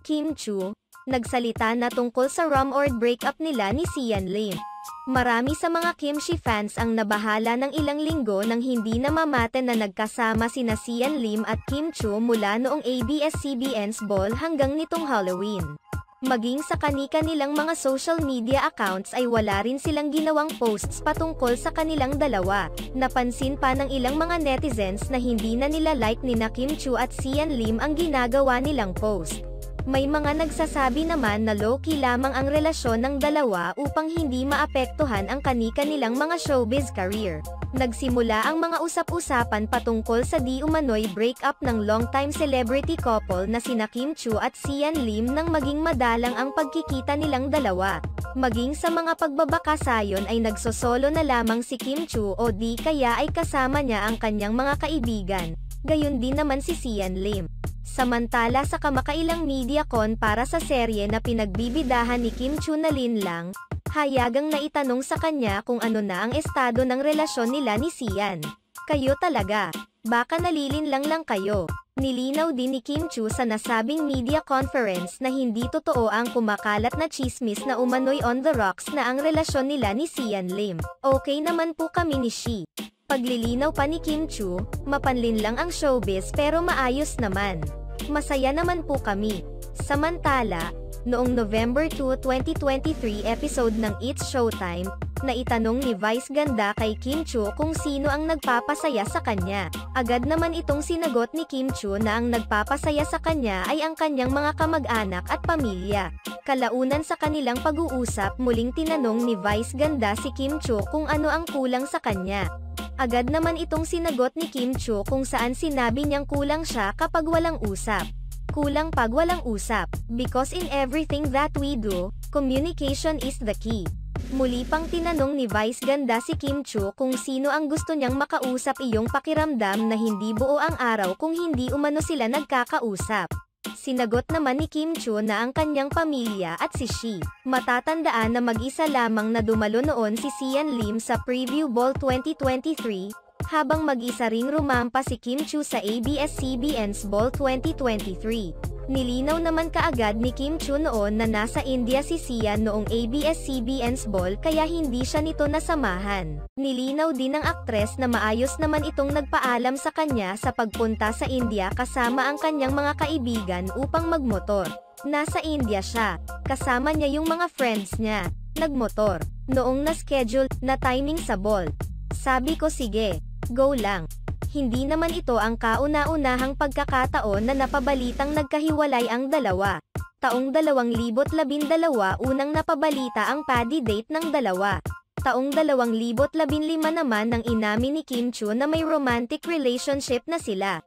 Kim Chu, nagsalita na tungkol sa rumored breakup nila ni Sian Lim. Marami sa mga Kimchi fans ang nabahala ng ilang linggo nang hindi namamate na nagkasama sina Sian Lim at Kim Chu mula noong ABS-CBN's Ball hanggang nitong Halloween. Maging sa kani-kanilang mga social media accounts ay wala rin silang ginawang posts patungkol sa kanilang dalawa. Napansin pa ng ilang mga netizens na hindi na nila like nina Kim Chu at Sian Lim ang ginagawa nilang post. May mga nagsasabi naman na low-key lamang ang relasyon ng dalawa upang hindi maapektuhan ang kani-kanilang mga showbiz career. Nagsimula ang mga usap-usapan patungkol sa di umano'y breakup ng longtime celebrity couple na sina Kim Chu at Sian Lim nang maging madalang ang pagkikita nilang dalawa. Maging sa mga pagbabakasayon ay nagsosolo na lamang si Kim Chu o di kaya ay kasama niya ang kanyang mga kaibigan. Gayon din naman si Sian Lim. Samantala sa kamakailang MediaCon para sa serye na pinagbibidahan ni Kim Chu na Linlang, hayagang naitanong sa kanya kung ano na ang estado ng relasyon nila ni Sian. Kayo talaga, baka nalilinlang lang kayo. Nilinaw din ni Kim Chu sa nasabing media conference na hindi totoo ang kumakalat na chismis na umano'y on the rocks na ang relasyon nila ni Sian Lim. Okay naman po kami ni Shi. Paglilinaw pa ni Kim Chu, mapanlin lang ang showbiz pero maayos naman. Masaya naman po kami. Samantala, noong November 2, 2023 episode ng It's Showtime, naitanong ni Vice Ganda kay Kim Chu kung sino ang nagpapasaya sa kanya. Agad naman itong sinagot ni Kim Chu na ang nagpapasaya sa kanya ay ang kanyang mga kamag-anak at pamilya. Kalaunan sa kanilang pag-uusap, muling tinanong ni Vice Ganda si Kim Chu kung ano ang kulang sa kanya. Agad naman itong sinagot ni Kim Chu kung saan sinabi niyang kulang siya kapag walang usap. Kulang pag walang usap, because in everything that we do, communication is the key. Muli pang tinanong ni Vice Ganda si Kim Chu kung sino ang gusto niyang makausap, iyong pakiramdam na hindi buo ang araw kung hindi umano sila nagkakausap. Sinagot naman ni Kim Chu na ang kanyang pamilya at si Shi. Matatandaan na mag-isa lamang na dumalo noon si Sian Lim sa Preview Ball 2023, habang mag-isa ring rumampa si Kim Chu sa ABS-CBN's Ball 2023. Nilinaw naman kaagad ni Kim Chu noon na nasa India si Sian noong ABS-CBN's Ball kaya hindi siya nito nasamahan. Nilinaw din ng aktres na maayos naman itong nagpaalam sa kanya sa pagpunta sa India kasama ang kanyang mga kaibigan upang magmotor. Nasa India siya, kasama niya yung mga friends niya, nagmotor. Noong na-schedule na timing sa ball, sabi ko sige, go lang. Hindi naman ito ang kauna-unahang pagkakataon na napabalitang nagkahiwalay ang dalawa. Taong 2012 unang napabalita ang paddy date ng dalawa. Taong 2015 naman nang inamin ni Kim Chu na may romantic relationship na sila.